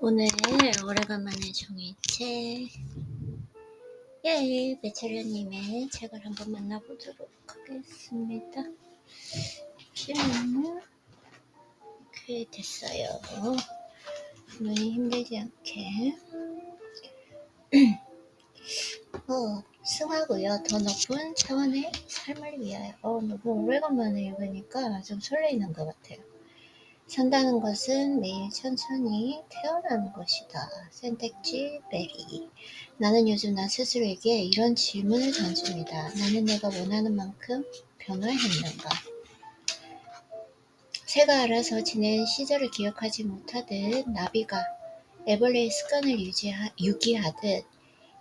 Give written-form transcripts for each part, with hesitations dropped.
오늘 오래간만에 종이책 배철련님의 책을 한번 만나보도록 하겠습니다. 지금은 이렇게 됐어요. 눈이 힘들지 않게. 승하고요. 더 높은 차원의 삶을 위하여. 너무 오래간만에 읽으니까 좀 설레이는 것 같아요. 산다는 것은 매일 천천히 태어나는 것이다. 선택지 베리. 나는 요즘 나 스스로에게 이런 질문을 던집니다. 나는 내가 원하는 만큼 변화했는가? 새가 알아서 지낸 시절을 기억하지 못하듯 나비가 애벌레의 습관을 유기하듯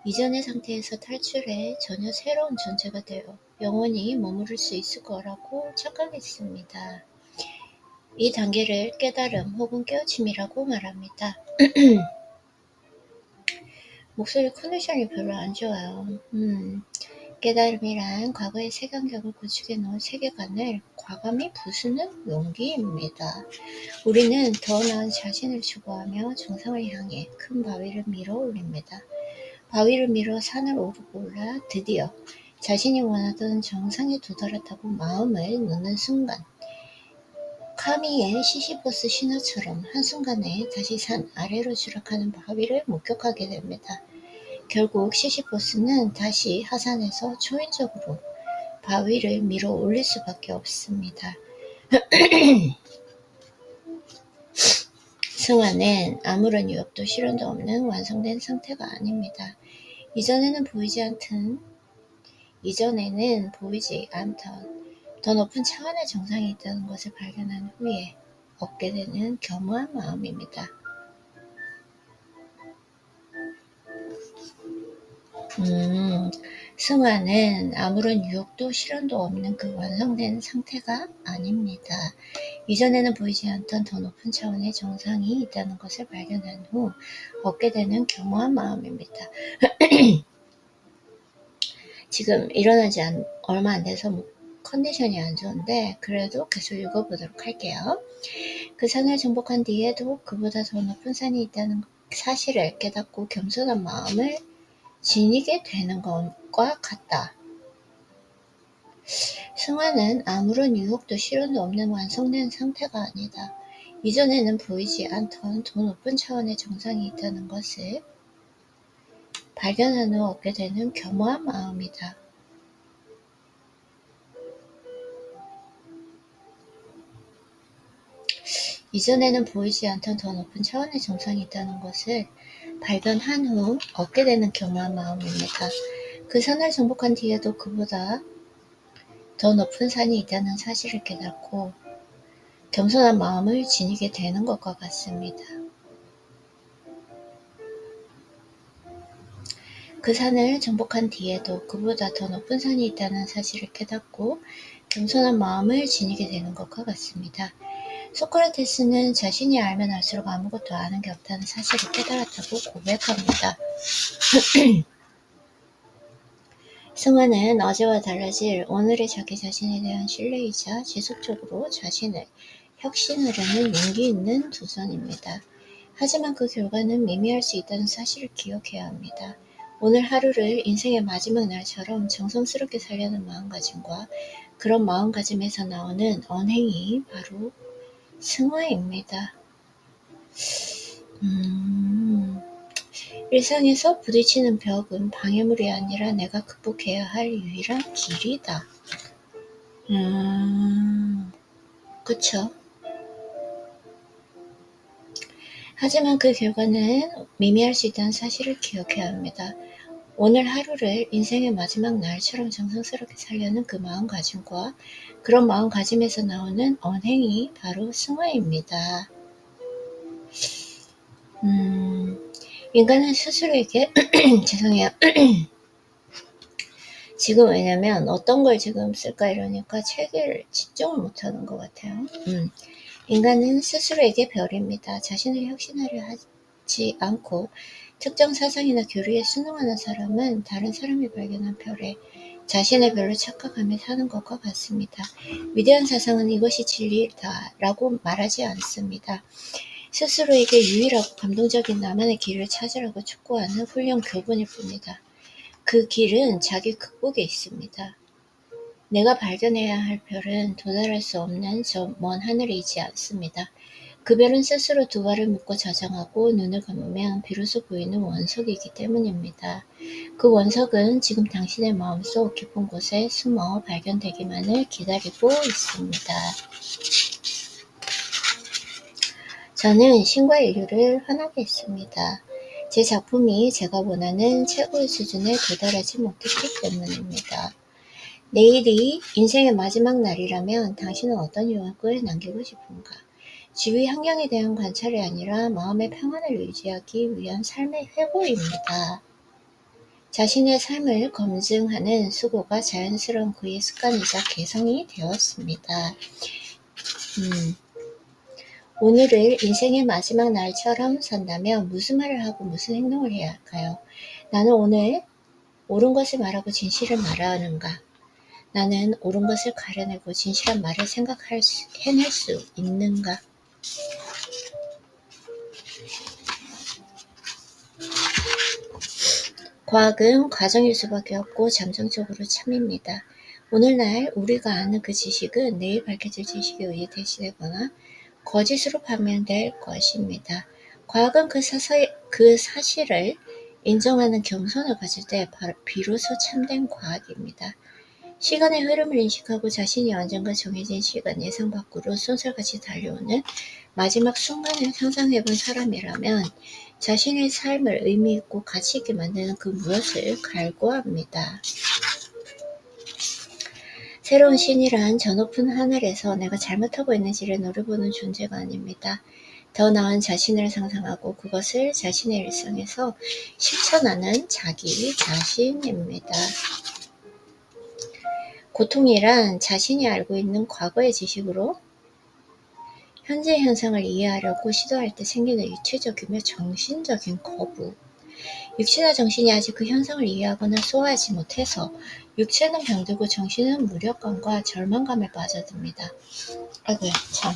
이전의 상태에서 탈출해 전혀 새로운 존재가 되어 영원히 머무를 수 있을 거라고 착각했습니다. 이 단계를 깨달음 혹은 깨우침이라고 말합니다. 목소리 컨디션이 별로 안 좋아요. 깨달음이란 과거의 색안경을 구축해 놓은 세계관을 과감히 부수는 용기입니다. 우리는 더 나은 자신을 추구하며 정상을 향해 큰 바위를 밀어 올립니다. 바위를 밀어 산을 오르고 올라 드디어 자신이 원하던 정상에 도달했다고 마음을 놓는 순간 카미의 시시포스 신화처럼 한순간에 다시 산 아래로 추락하는 바위를 목격하게 됩니다. 결국 시시포스는 다시 하산해서 초인적으로 바위를 밀어 올릴 수밖에 없습니다. 승화는 아무런 유혹도 실현도 없는 완성된 상태가 아닙니다. 이전에는 보이지 않던 더 높은 차원의 정상이 있다는 것을 발견한 후에 얻게 되는 겸허한 마음입니다. 승화는 아무런 유혹도 실현도 없는 그 완성된 상태가 아닙니다. 이전에는 보이지 않던 더 높은 차원의 정상이 있다는 것을 발견한 후 얻게 되는 겸허한 마음입니다. 지금 일어나지 얼마 안 돼서 컨디션이 안 좋은데 그래도 계속 읽어보도록 할게요. 그 산을 정복한 뒤에도 그보다 더 높은 산이 있다는 사실을 깨닫고 겸손한 마음을 지니게 되는 것과 같다. 승화는 아무런 유혹도 실현도 없는 완성된 상태가 아니다. 이전에는 보이지 않던 더 높은 차원의 정상이 있다는 것을 발견한 후 얻게 되는 겸허한 마음이다. 이전에는 보이지 않던 더 높은 차원의 정상이 있다는 것을 발견한 후 얻게 되는 겸허한 마음입니다. 그 산을 정복한 뒤에도 그보다 더 높은 산이 있다는 사실을 깨닫고 겸손한 마음을 지니게 되는 것과 같습니다. 그 산을 정복한 뒤에도 그보다 더 높은 산이 있다는 사실을 깨닫고 겸손한 마음을 지니게 되는 것과 같습니다. 소크라테스는 자신이 알면 알수록 아무것도 아는 게 없다는 사실을 깨달았다고 고백합니다. 승화는 어제와 달라질 오늘의 자기 자신에 대한 신뢰이자 지속적으로 자신을 혁신하려는 용기 있는 도전입니다. 하지만 그 결과는 미미할 수 있다는 사실을 기억해야 합니다. 오늘 하루를 인생의 마지막 날처럼 정성스럽게 살려는 마음가짐과 그런 마음가짐에서 나오는 언행이 바로 승화입니다. 일상에서 부딪히는 벽은 방해물이 아니라 내가 극복해야 할 유일한 길이다. 그쵸? 하지만 그 결과는 미미할 수 있다는 사실을 기억해야 합니다. 오늘 하루를 인생의 마지막 날처럼 정성스럽게 살려는 그 마음가짐과 그런 마음가짐에서 나오는 언행이 바로 승화입니다. 인간은 스스로에게 죄송해요. 지금 왜냐면 어떤 걸 지금 쓸까 이러니까 책을 집중을 못하는 것 같아요. 인간은 스스로에게 별입니다. 자신을 혁신하려 하지 않고 특정 사상이나 교리에 순응하는 사람은 다른 사람이 발견한 별에 자신의 별로 착각하며 사는 것과 같습니다. 위대한 사상은 이것이 진리다 라고 말하지 않습니다. 스스로에게 유일하고 감동적인 나만의 길을 찾으라고 촉구하는 훌륭 교본일 뿐이다. 그 길은 자기 극복에 있습니다. 내가 발견해야 할 별은 도달할 수 없는 저 먼 하늘에 있지 않습니다. 그 별은 스스로 두 발을 묶고 자정하고 눈을 감으면 비로소 보이는 원석이기 때문입니다. 그 원석은 지금 당신의 마음속 깊은 곳에 숨어 발견되기만을 기다리고 있습니다. 저는 신과 인류를 화나게 했습니다. 제 작품이 제가 원하는 최고의 수준에 도달하지 못했기 때문입니다. 내일이 인생의 마지막 날이라면 당신은 어떤 유학을 남기고 싶은가? 주위 환경에 대한 관찰이 아니라 마음의 평안을 유지하기 위한 삶의 회고입니다. 자신의 삶을 검증하는 수고가 자연스러운 그의 습관이자 개성이 되었습니다. 오늘을 인생의 마지막 날처럼 산다면 무슨 말을 하고 무슨 행동을 해야 할까요? 나는 오늘 옳은 것을 말하고 진실을 말하는가? 나는 옳은 것을 가려내고 진실한 말을 해낼 수 있는가? 과학은 과정일 수밖에 없고 잠정적으로 참입니다. 오늘날 우리가 아는 그 지식은 내일 밝혀질 지식에 의해 대시되거나 거짓으로 판명될 것입니다. 과학은 그 사실을 인정하는 겸손을 가질 때 비로소 참된 과학입니다. 시간의 흐름을 인식하고 자신이 언젠가 정해진 시간 예상 밖으로 쏜살같이 달려오는 마지막 순간을 상상해본 사람이라면 자신의 삶을 의미있고 가치있게 만드는 그 무엇을 갈구합니다. 새로운 신이란 저 높은 하늘에서 내가 잘못하고 있는지를 노려보는 존재가 아닙니다. 더 나은 자신을 상상하고 그것을 자신의 일상에서 실천하는 자기 자신입니다. 고통이란 자신이 알고 있는 과거의 지식으로 현재 현상을 이해하려고 시도할 때 생기는 육체적이며 정신적인 거부. 육체나 정신이 아직 그 현상을 이해하거나 소화하지 못해서 육체는 병들고 정신은 무력감과 절망감에 빠져듭니다. 아이고야 참.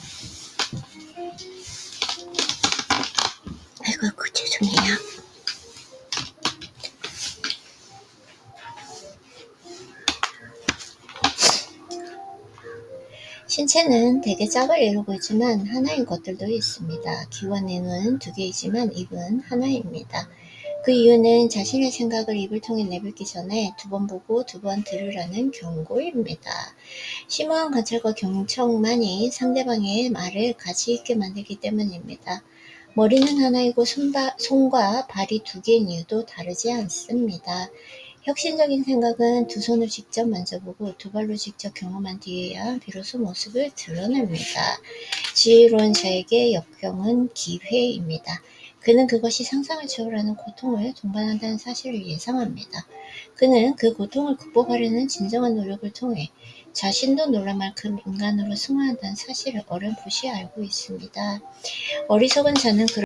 아이고 죄송해요. 신체는 대개 짝을 이루고 있지만 하나인 것들도 있습니다. 귀와 내는 두 개이지만 입은 하나입니다. 그 이유는 자신의 생각을 입을 통해 내뱉기 전에 두 번 보고 두 번 들으라는 경고입니다. 심오한 관찰과 경청만이 상대방의 말을 가치 있게 만들기 때문입니다. 머리는 하나이고 손과 발이 두 개인 이유도 다르지 않습니다. 혁신적인 생각은 두 손을 직접 만져보고 두 발로 직접 경험한 뒤에야 비로소 모습을 드러냅니다. 지혜로운 자에게 역경은 기회입니다. 그는 그것이 상상을 초월하는 고통을 동반한다는 사실을 예상합니다. 그는 그 고통을 극복하려는 진정한 노력을 통해 자신도 놀랄 만큼 인간으로 승화한다는 사실을 어렴풋이 알고 있습니다. 어리석은 자는 그런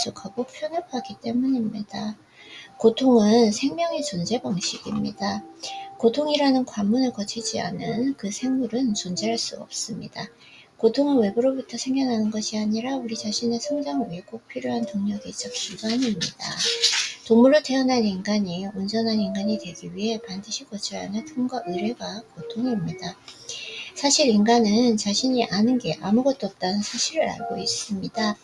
익숙하고 편협하기 때문입니다. 고통은 생명의 존재 방식입니다. 고통이라는 관문을 거치지 않은 그 생물은 존재할 수 없습니다. 고통은 외부로부터 생겨나는 것이 아니라 우리 자신의 성장을 위해 꼭 필요한 동력이자 기반입니다. 동물로 태어난 인간이 온전한 인간이 되기 위해 반드시 거쳐야 하는 틈과 의례가 고통입니다. 사실 인간은 자신이 아는 게 아무것도 없다는 사실을 알고 있습니다.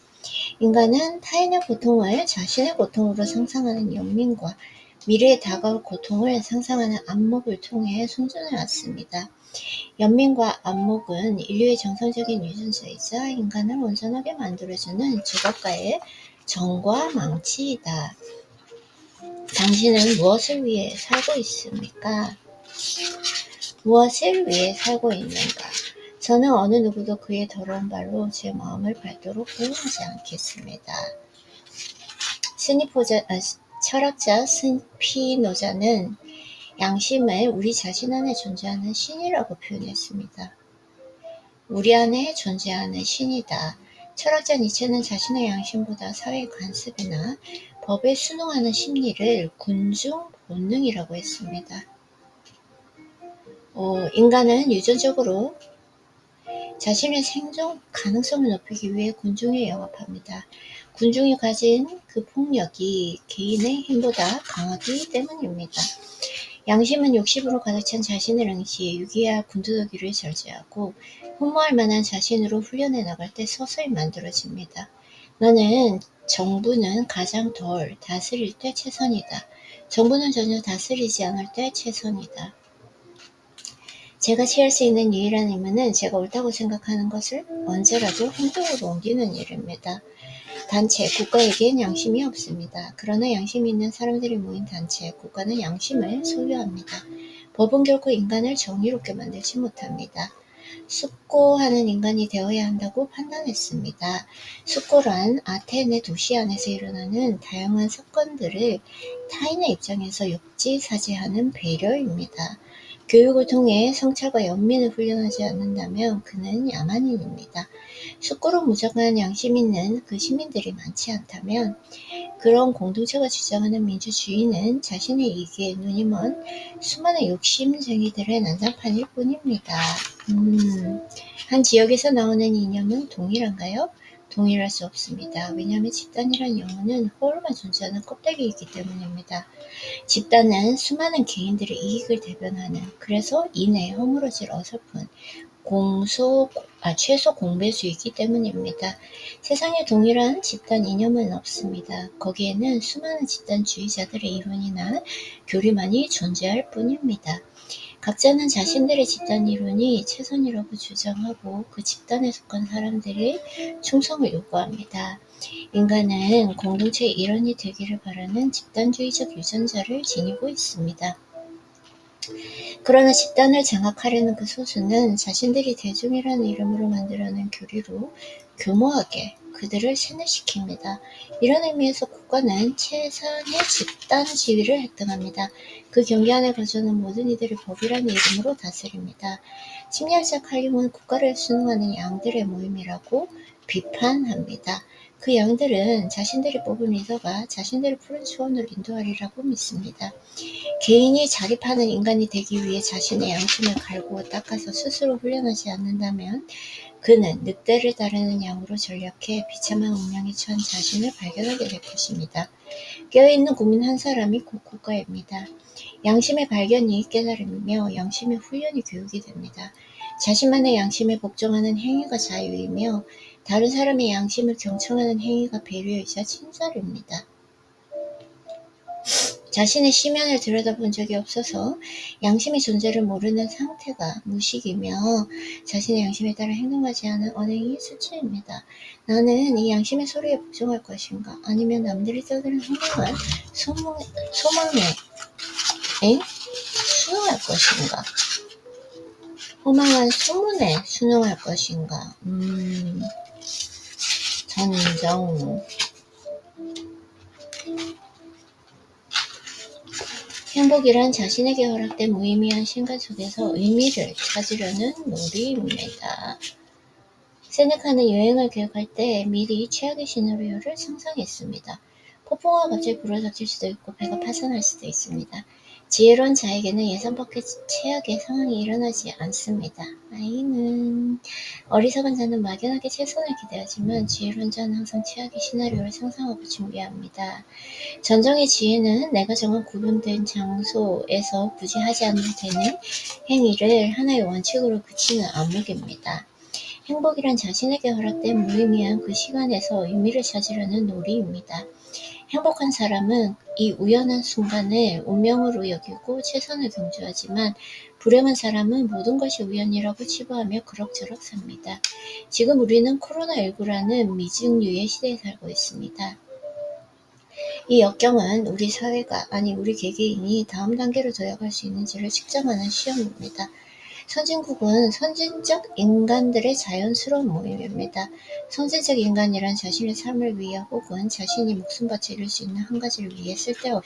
인간은 타인의 고통을 자신의 고통으로 상상하는 연민과 미래에 다가올 고통을 상상하는 안목을 통해 손전해왔습니다. 연민과 안목은 인류의 정상적인 유전자이자 인간을 온전하게 만들어주는 주각과의 정과 망치이다. 당신은 무엇을 위해 살고 있습니까? 무엇을 위해 살고 있는가? 저는 어느 누구도 그의 더러운 발로 제 마음을 밟도록 허용하지 않겠습니다. 철학자 스피노자는 양심을 우리 자신 안에 존재하는 신이라고 표현했습니다. 우리 안에 존재하는 신이다. 철학자 니체는 자신의 양심보다 사회의 관습이나 법에 순응하는 심리를 군중 본능이라고 했습니다. 인간은 유전적으로 자신의 생존 가능성을 높이기 위해 군중에 영합합니다. 군중이 가진 그 폭력이 개인의 힘보다 강하기 때문입니다. 양심은 욕심으로 가득 찬 자신을 응시해 유기할 군더더기를 절제하고 흠모할 만한 자신으로 훈련해 나갈 때 서서히 만들어집니다. 너는 정부는 가장 덜 다스릴 때 최선이다. 정부는 전혀 다스리지 않을 때 최선이다. 제가 취할 수 있는 유일한 의무는 제가 옳다고 생각하는 것을 언제라도 행동으로 옮기는 일입니다. 단체, 국가에겐 양심이 없습니다. 그러나 양심이 있는 사람들이 모인 단체, 국가는 양심을 소유합니다. 법은 결코 인간을 정의롭게 만들지 못합니다. 숙고하는 인간이 되어야 한다고 판단했습니다. 숙고란 아테네 도시 안에서 일어나는 다양한 사건들을 타인의 입장에서 역지사지하는 배려입니다. 교육을 통해 성찰과 연민을 훈련하지 않는다면 그는 야만인입니다. 숙고로 무장한 양심 있는 그 시민들이 많지 않다면 그런 공동체가 주장하는 민주주의는 자신의 이익에 눈이 먼 수많은 욕심쟁이들의 난장판일 뿐입니다. 한 지역에서 나오는 이념은 동일한가요? 동일할 수 없습니다. 왜냐하면 집단이란 영혼은 홀로만 존재하는 껍데기이기 때문입니다. 집단은 수많은 개인들의 이익을 대변하는, 그래서 이내 허물어질 어설픈 최소 공배수이기 때문입니다. 세상에 동일한 집단 이념은 없습니다. 거기에는 수많은 집단주의자들의 이론이나 교리만이 존재할 뿐입니다. 각자는 자신들의 집단 이론이 최선이라고 주장하고 그 집단에 속한 사람들의 충성을 요구합니다. 인간은 공동체의 일원이 되기를 바라는 집단주의적 유전자를 지니고 있습니다. 그러나 집단을 장악하려는 그 소수는 자신들이 대중이라는 이름으로 만들어낸 교리로 교모하게 그들을 세뇌시킵니다. 이런 의미에서 국가는 최상의 집단 지위를 획득합니다. 그 경계 안에 거주하는 모든 이들을 법이라는 이름으로 다스립니다. 심리학자 칼융은 국가를 순응하는 양들의 모임이라고 비판합니다. 그 양들은 자신들이 뽑은 리더가 자신들의 푸른 초원을 인도하리라고 믿습니다. 개인이 자립하는 인간이 되기 위해 자신의 양심을 갈고 닦아서 스스로 훈련하지 않는다면 그는 늑대를 따르는 양으로 전략해 비참한 운명에 처한 자신을 발견하게 될 것입니다. 깨어있는 국민 한 사람이 곧 국가입니다. 양심의 발견이 깨달음이며 양심의 훈련이 교육이 됩니다. 자신만의 양심에 복종하는 행위가 자유이며 다른 사람의 양심을 경청하는 행위가 배려이자 친절입니다. 자신의 심연을 들여다본 적이 없어서 양심의 존재를 모르는 상태가 무식이며 자신의 양심에 따라 행동하지 않은 언행이 수치입니다. 나는 이 양심의 소리에 복종할 것인가? 아니면 남들이 떠드는 행동을 소망에 순응할 것인가? 허망한 소문에 순응할 것인가? 전정. 행복이란 자신에게 허락된 무의미한 신간 속에서 의미를 찾으려는 놀이입니다. 세네카는 여행을 계획할 때 미리 최악의 시나리오를 상상했습니다. 폭풍우가 갑자기 불어닥칠 수도 있고 배가 파산할 수도 있습니다. 지혜로운 자에게는 예상 밖의 최악의 상황이 일어나지 않습니다. 아이는 어리석은 자는 막연하게 최선을 기대하지만 지혜로운 자는 항상 최악의 시나리오를 상상하고 준비합니다. 전정의 지혜는 내가 정한 구분된 장소에서 굳이 하지 않아도 되는 행위를 하나의 원칙으로 그치는 암묵입니다. 행복이란 자신에게 허락된 무의미한 그 시간에서 의미를 찾으려는 놀이입니다. 행복한 사람은 이 우연한 순간을 운명으로 여기고 최선을 경주하지만 불행한 사람은 모든 것이 우연이라고 치부하며 그럭저럭 삽니다. 지금 우리는 코로나19라는 미증유의 시대에 살고 있습니다. 이 역경은 우리 사회가 우리 개개인이 다음 단계로 도약할 수 있는지를 측정하는 시험입니다. 선진국은 선진적 인간들의 자연스러운 모임입니다. 선진적 인간이란 자신의 삶을 위해 혹은 자신이 목숨 바쳐 이룰 수 있는 한 가지를 위해 쓸데없는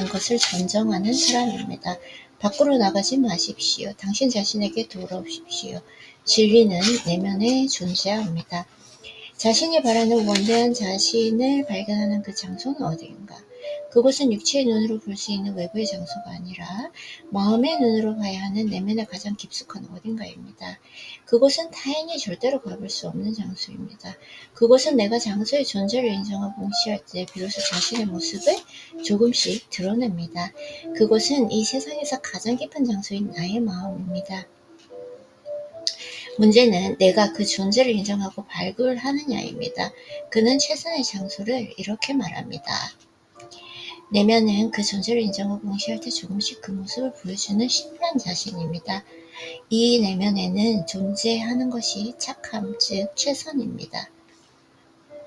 것을 전정하는 사람입니다. 밖으로 나가지 마십시오. 당신 자신에게 돌아오십시오. 진리는 내면에 존재합니다. 자신이 바라는 원대한 자신을 발견하는 그 장소는 어디인가? 그곳은 육체의 눈으로 볼 수 있는 외부의 장소가 아니라 마음의 눈으로 봐야 하는 내면의 가장 깊숙한 어딘가입니다. 그곳은 타인이 절대로 가볼 수 없는 장소입니다. 그곳은 내가 장소의 존재를 인정하고 응시할 때 비로소 자신의 모습을 조금씩 드러냅니다. 그곳은 이 세상에서 가장 깊은 장소인 나의 마음입니다. 문제는 내가 그 존재를 인정하고 발굴하느냐입니다. 그는 최선의 장소를 이렇게 말합니다. 내면은 그 존재를 인정하고 응시할 때 조금씩 그 모습을 보여주는 신비한 자신입니다. 이 내면에는 존재하는 것이 착함, 즉 최선입니다.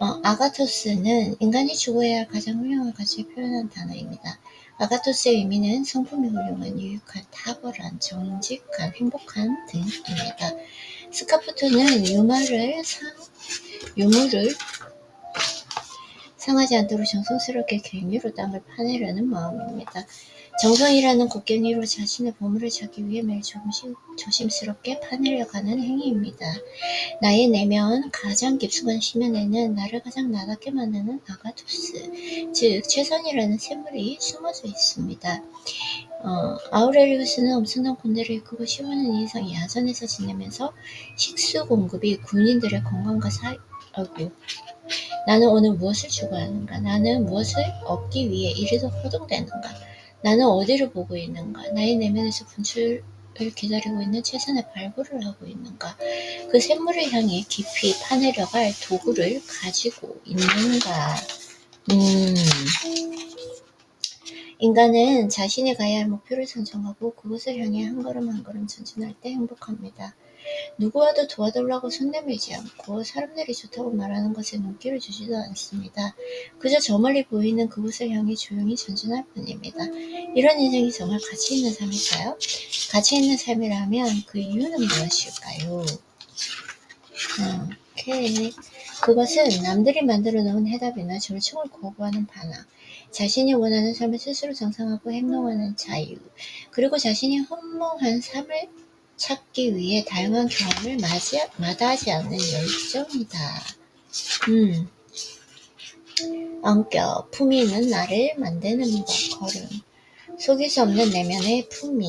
아가토스는 인간이 추구해야 할 가장 훌륭한 가치를 표현한 단어입니다. 아가토스의 의미는 성품이 훌륭한, 유익한, 탁월한, 정직한, 행복한 등입니다. 스카프토는 유물을 상하지 않도록 정성스럽게 갱유로 땅을 파내려는 마음입니다. 정성이라는 곡괭이로 자신의 보물을 찾기 위해 매일 조금씩 조심스럽게 파내려가는 행위입니다. 나의 내면 가장 깊숙한 심연에는 나를 가장 나답게 만드는 아가토스, 즉 최선이라는 샘물이 숨어져 있습니다. 아우렐리우스는 엄청난 군대를 이끌고 15년 이상 야전에서 지내면서 식수 공급이 군인들의 건강과 나는 오늘 무엇을 추구하는가? 나는 무엇을 얻기 위해 이리도 허둥대는가? 나는 어디를 보고 있는가? 나의 내면에서 분출을 기다리고 있는 최선의 발굴을 하고 있는가? 그 샘물을 향해 깊이 파내려갈 도구를 가지고 있는가? 인간은 자신이 가야 할 목표를 선정하고 그곳을 향해 한 걸음 한 걸음 전진할 때 행복합니다. 누구와도 도와달라고 손 내밀지 않고 사람들이 좋다고 말하는 것에 눈길을 주지도 않습니다. 그저 저 멀리 보이는 그곳을 향해 조용히 전진할 뿐입니다. 이런 인생이 정말 가치 있는 삶일까요? 가치 있는 삶이라면 그 이유는 무엇일까요? 오케이. 그것은 남들이 만들어 놓은 해답이나 절충을 거부하는 반항, 자신이 원하는 삶을 스스로 정상하고 행동하는 자유, 그리고 자신이 허무한 삶을 찾기 위해 다양한 경험을 마다하지 않는 열정이다. 원격, 품위는 나를 만드는 법, 걸음. 속일 수 없는 내면의 품위.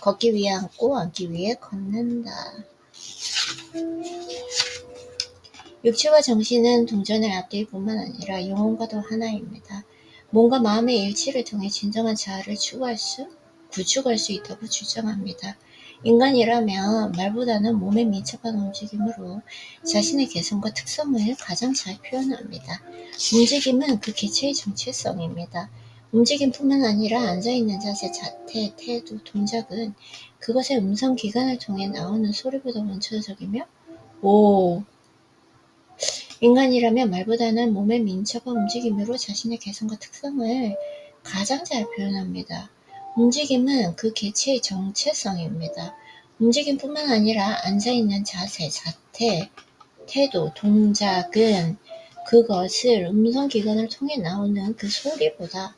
걷기 위해 앉고 앉기 위해 걷는다. 육체와 정신은 동전을 앞뒤일 뿐만 아니라 영혼과도 하나입니다. 몸과 마음의 일치를 통해 진정한 자아를 구축할 수 있다고 주장합니다. 인간이라면 말보다는 몸의 민첩한 움직임으로 자신의 개성과 특성을 가장 잘 표현합니다. 움직임은 그 개체의 정체성입니다. 움직임뿐만 아니라 앉아있는 자세, 자태, 태도, 동작은 그것의 음성기관을 통해 나오는 소리보다 원초적이며 인간이라면 말보다는 몸의 민첩한 움직임으로 자신의 개성과 특성을 가장 잘 표현합니다. 움직임은 그 개체의 정체성입니다. 움직임뿐만 아니라 앉아있는 자세, 자태, 태도, 동작은 그것을 음성기관을 통해 나오는 그 소리보다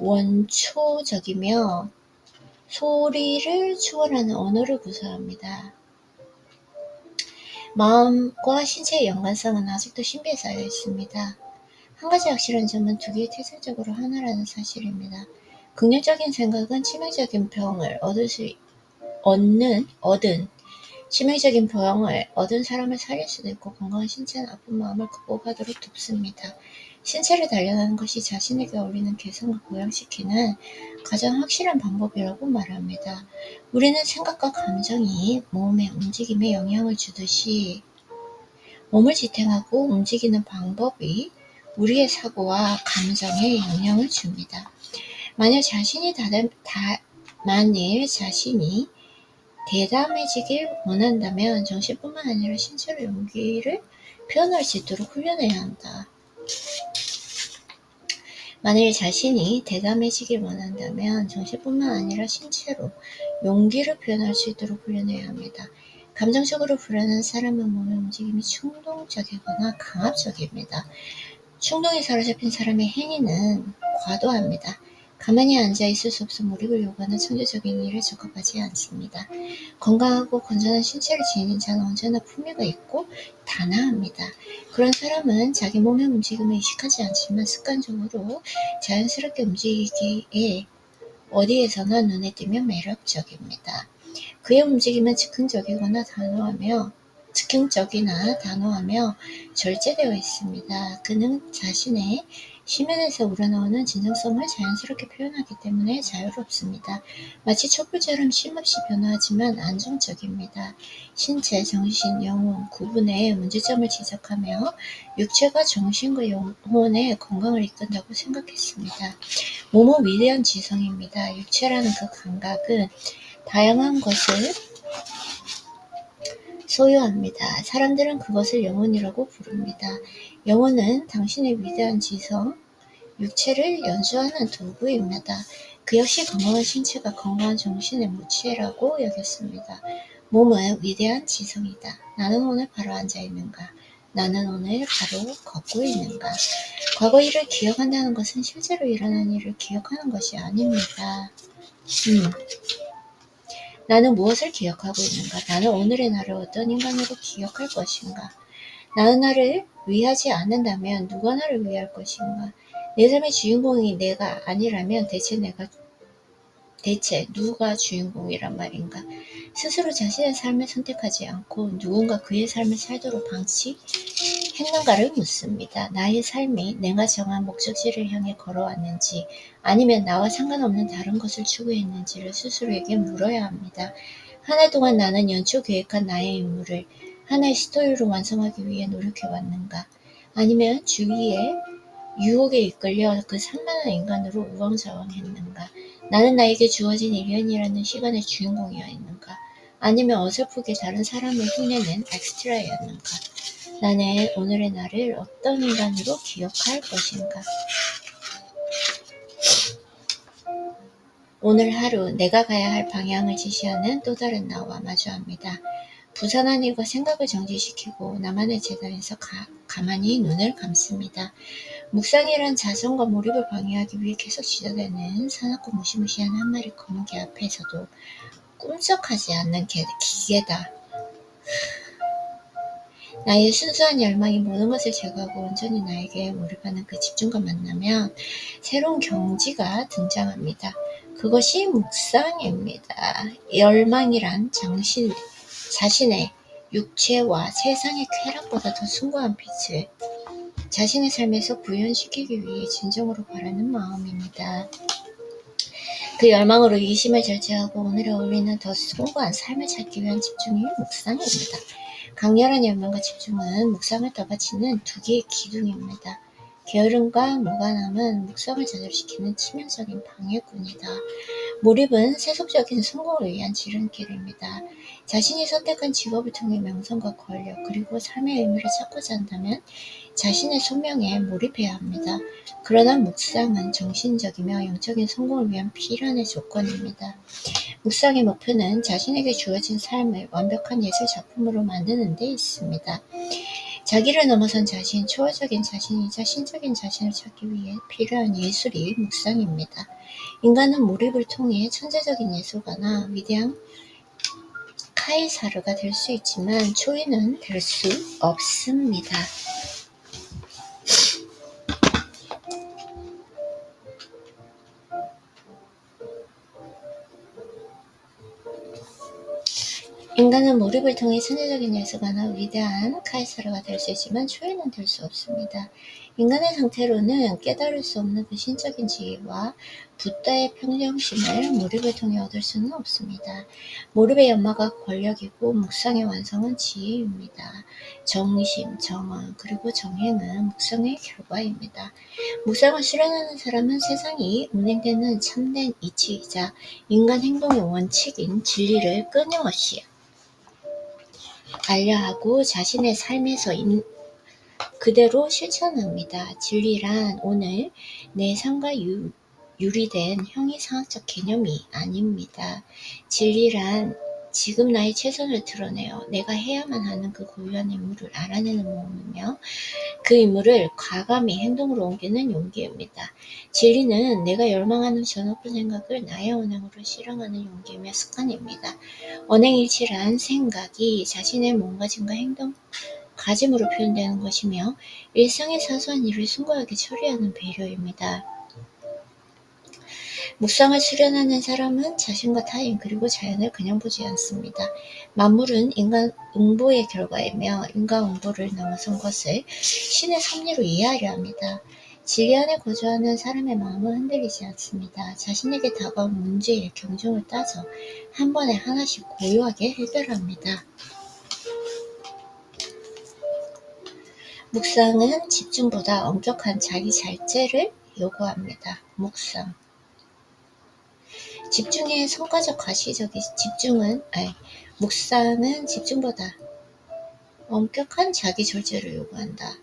원초적이며 소리를 초월하는 언어를 구사합니다. 마음과 신체의 연관성은 아직도 신비에 쌓여 있습니다. 한 가지 확실한 점은 두 개의 태생적으로 하나라는 사실입니다. 긍정적인 생각은 치명적인 병을 치명적인 병을 얻은 사람을 살릴 수도 있고 건강한 신체는 아픈 마음을 극복하도록 돕습니다. 신체를 단련하는 것이 자신에게 어울리는 개성을 보양시키는 가장 확실한 방법이라고 말합니다. 우리는 생각과 감정이 몸의 움직임에 영향을 주듯이 몸을 지탱하고 움직이는 방법이 우리의 사고와 감정에 영향을 줍니다. 만일 자신이 대담해지길 원한다면 정신뿐만 아니라 신체로 용기를 표현할 수 있도록 훈련해야 한다. 만일 자신이 대담해지길 원한다면 정신뿐만 아니라 신체로 용기를 표현할 수 있도록 훈련해야 합니다. 감정적으로 불안한 사람은 몸의 움직임이 충동적이거나 강압적입니다. 충동에 사로잡힌 사람의 행위는 과도합니다. 가만히 앉아 있을 수 없어 몰입을 요구하는 창조적인 일에 적합하지 않습니다. 건강하고 건전한 신체를 지니는 자는 언제나 품위가 있고 단아합니다. 그런 사람은 자기 몸의 움직임을 의식하지 않지만 습관적으로 자연스럽게 움직이기에 어디에서나 눈에 띄면 매력적입니다. 그의 움직임은 즉흥적이나 단호하며 절제되어 있습니다. 그는 자신의 심연에서 우러나오는 진정성을 자연스럽게 표현하기 때문에 자유롭습니다. 마치 촛불처럼 쉼없이 변화하지만 안정적입니다. 신체, 정신, 영혼 구분의 문제점을 지적하며 육체가 정신과 영혼의 건강을 이끈다고 생각했습니다. 몸은 위대한 지성입니다. 육체라는 그 감각은 다양한 것을 소유합니다. 사람들은 그것을 영혼이라고 부릅니다. 영혼은 당신의 위대한 지성, 육체를 연주하는 도구입니다. 그 역시 건강한 신체가 건강한 정신의 무치라고 여겼습니다. 몸은 위대한 지성이다. 나는 오늘 바로 앉아있는가? 나는 오늘 바로 걷고 있는가? 과거 일을 기억한다는 것은 실제로 일어난 일을 기억하는 것이 아닙니다. 나는 무엇을 기억하고 있는가? 나는 오늘의 나를 어떤 인간으로 기억할 것인가? 나는 나를 위하지 않는다면 누가 나를 위할 것인가? 내 삶의 주인공이 내가 아니라면 대체 누가 주인공이란 말인가? 스스로 자신의 삶을 선택하지 않고 누군가 그의 삶을 살도록 방치했는가를 묻습니다. 나의 삶이 내가 정한 목적지를 향해 걸어왔는지 아니면 나와 상관없는 다른 것을 추구했는지를 스스로에게 물어야 합니다. 한 해 동안 나는 연초 계획한 나의 임무를 하나의 스토리로 완성하기 위해 노력해왔는가? 아니면 주위의 유혹에 이끌려 그 산만한 인간으로 우왕좌왕했는가? 나는 나에게 주어진 1년이라는 시간의 주인공이었는가? 아니면 어설프게 다른 사람을 흉내낸 엑스트라였는가? 나는 오늘의 나를 어떤 인간으로 기억할 것인가? 오늘 하루 내가 가야 할 방향을 지시하는 또 다른 나와 마주합니다. 부산한 일과 생각을 정지시키고 나만의 재단에서 가만히 눈을 감습니다. 묵상이란 자성과 몰입을 방해하기 위해 계속 시도되는 사납고 무시무시한 한 마리 검은 개 앞에서도 꿈쩍하지 않는 기계다. 나의 순수한 열망이 모든 것을 제거하고 온전히 나에게 몰입하는 그 집중과 만나면 새로운 경지가 등장합니다. 그것이 묵상입니다. 열망이란 자신의 육체와 세상의 쾌락보다 더 숭고한 빛을 자신의 삶에서 구현시키기 위해 진정으로 바라는 마음입니다. 그 열망으로 이심을 절제하고 오늘에 어울리는 더 숭고한 삶을 찾기 위한 집중이 묵상입니다. 강렬한 열망과 집중은 묵상을 떠받치는 두 개의 기둥입니다. 게으름과 무관함은 묵상을 좌절시키는 치명적인 방해꾼이다. 몰입은 세속적인 성공을 위한 지름길입니다. 자신이 선택한 직업을 통해 명성과 권력 그리고 삶의 의미를 찾고자 한다면 자신의 소명에 몰입해야 합니다. 그러나 묵상은 정신적이며 영적인 성공을 위한 필연의 조건입니다. 묵상의 목표는 자신에게 주어진 삶을 완벽한 예술 작품으로 만드는 데 있습니다. 자기를 넘어선 자신, 초월적인 자신이자 신적인 자신을 찾기 위해 필요한 예술이 묵상입니다. 인간은 몰입을 통해 천재적인 예술가나 위대한 카이사르가 될 수 있지만 초인은 될 수 없습니다. 인간은 몰입을 통해 천재적인 예술가나 위대한 카이사르가 될 수 있지만 초인은 될 수 없습니다. 인간의 상태로는 깨달을 수 없는 그 신적인 지혜와 붓다의 평정심을 몰입을 통해 얻을 수는 없습니다. 몰입의 연마가 권력이고 묵상의 완성은 지혜입니다. 정심, 정언, 그리고 정행은 묵상의 결과입니다. 묵상을 실현하는 사람은 세상이 운행되는 참된 이치이자 인간 행동의 원칙인 진리를 끊임없이 알려하고 자신의 삶에서 그대로 실천합니다. 진리란 오늘 내 삶과 유리된 형이상학적 개념이 아닙니다. 진리란 지금 나의 최선을 드러내어 내가 해야만 하는 그 고유한 임무를 알아내는 몸이며 그 임무를 과감히 행동으로 옮기는 용기입니다. 진리는 내가 열망하는 저 높은 생각을 나의 언행으로 실행하는 용기이며 습관입니다. 언행일치란 생각이 자신의 몸가짐과 행동가짐으로 표현되는 것이며 일상의 사소한 일을 숭고하게 처리하는 배려입니다. 묵상을 수련하는 사람은 자신과 타인 그리고 자연을 그냥 보지 않습니다. 만물은 인간 응보의 결과이며 인간 응보를 넘어선 것을 신의 섭리로 이해하려 합니다. 진리 안에 거주하는 사람의 마음은 흔들리지 않습니다. 자신에게 다가온 문제의 경중을 따져 한 번에 하나씩 고요하게 해결합니다. 묵상은 집중보다 엄격한 자기 절제를 요구합니다. 집중의 성과적 가시적인 묵상은 집중보다 엄격한 자기 절제를 요구한다.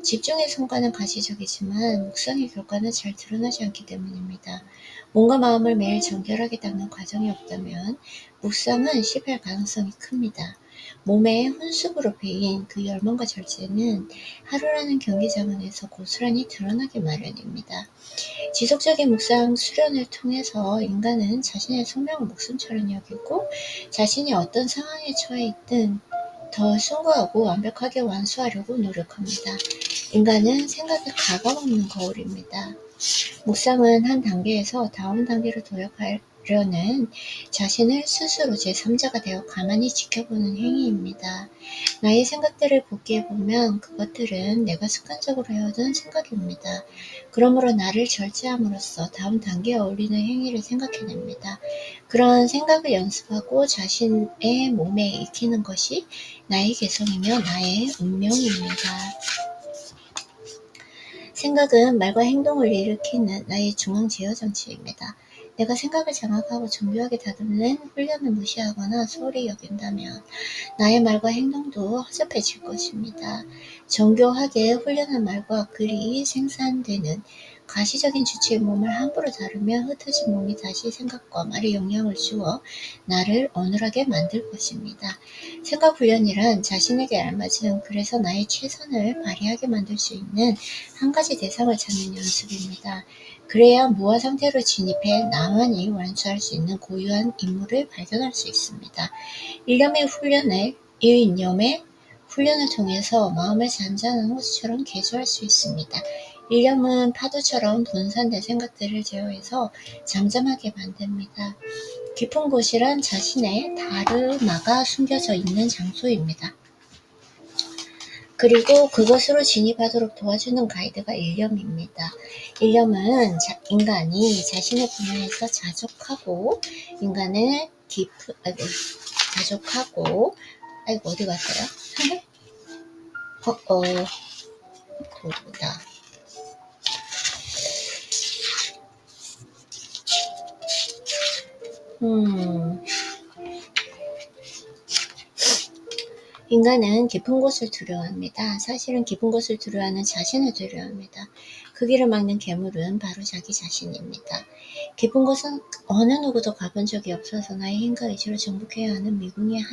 집중의 성과는 가시적이지만 묵상의 결과는 잘 드러나지 않기 때문입니다. 몸과 마음을 매일 정결하게 닦는 과정이 없다면 묵상은 실패할 가능성이 큽니다. 몸에 혼습으로 배인 그 열망과 절제는 하루라는 경기장 안에서 고스란히 드러나기 마련입니다. 지속적인 묵상 수련을 통해서 인간은 자신의 생명을 목숨처럼 여기고 자신이 어떤 상황에 처해 있든 더 숭고하고 완벽하게 완수하려고 노력합니다. 인간은 생각에 갉아먹는 거울입니다. 묵상은 한 단계에서 다음 단계로 도약하려는 자신을 스스로 제3자가 되어 가만히 지켜보는 행위입니다. 나의 생각들을 복기해보면 그것들은 내가 습관적으로 해오던 생각입니다. 그러므로 나를 절제함으로써 다음 단계에 어울리는 행위를 생각해냅니다. 그런 생각을 연습하고 자신의 몸에 익히는 것이 나의 개성이며 나의 운명입니다. 생각은 말과 행동을 일으키는 나의 중앙 제어 장치입니다. 내가 생각을 장악하고 정교하게 다듬는 훈련을 무시하거나 소홀히 여긴다면 나의 말과 행동도 허접해질 것입니다. 정교하게 훈련한 말과 글이 생산되는 가시적인 주체의 몸을 함부로 다루면 흩어진 몸이 다시 생각과 말에 영향을 주어 나를 어눌하게 만들 것입니다. 생각 훈련이란 자신에게 알맞은 그래서 나의 최선을 발휘하게 만들 수 있는 한 가지 대상을 찾는 연습입니다. 그래야 무아 상태로 진입해 나만이 완수할 수 있는 고유한 임무를 발견할 수 있습니다. 일념의 훈련을 통해서 마음을 잔잔한 호수처럼 개조할 수 있습니다. 일념은 파도처럼 분산된 생각들을 제어해서 잠잠하게 만듭니다. 깊은 곳이란 자신의 다르마가 숨겨져 있는 장소입니다. 그리고 그것으로 진입하도록 도와주는 가이드가 일념입니다. 일념은 인간이 자신의 분야에서 어디 갔어요? 도구다. 인간은 깊은 곳을 두려워합니다. 사실은 깊은 곳을 두려워하는 자신을 두려워합니다. 그 길을 막는 괴물은 바로 자기 자신입니다. 깊은 곳은 어느 누구도 가본 적이 없어서 나의 힘과 의지로 정복해야 하는 미궁의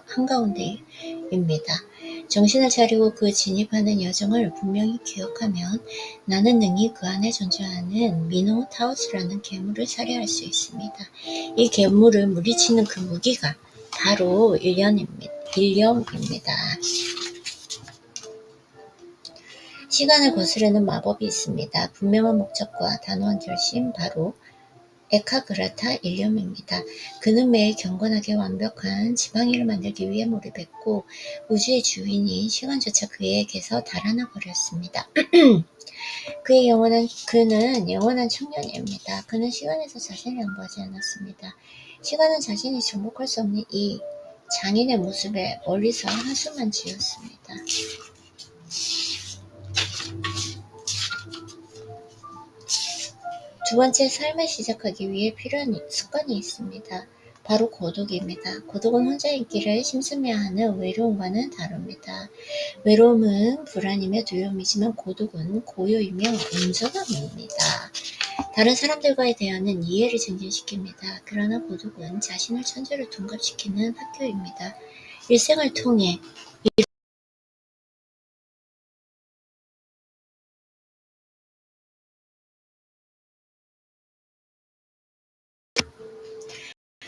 한가운데입니다. 정신을 차리고 그 진입하는 여정을 분명히 기억하면 나는 능히 그 안에 존재하는 미노타우스라는 괴물을 살해할 수 있습니다. 이 괴물을 물리치는 그 무기가 바로 일념입니다. 시간을 거스르는 마법이 있습니다. 분명한 목적과 단호한 결심, 바로 에카그라타 일념입니다. 그는 매일 경건하게 완벽한 지팡이를 만들기 위해 몰입했고 우주의 주인인 시간조차 그에게서 달아나 버렸습니다. 그는 영원한 청년입니다. 그는 시간에서 자신을 양보하지 않았습니다. 시간은 자신이 정복할 수 없는 이 장인의 모습에 멀리서 한숨만 지었습니다. 두 번째, 삶을 시작하기 위해 필요한 습관이 있습니다. 바로 고독입니다. 고독은 혼자인 길을 심심해야 하는 외로움과는 다릅니다. 외로움은 불안이며 두려움이지만 고독은 고요이며 온전함입니다. 다른 사람들과의 대화는 이해를 증진시킵니다. 그러나 고독은 자신을 천재로 둔갑시키는 학교입니다. 일생을 통해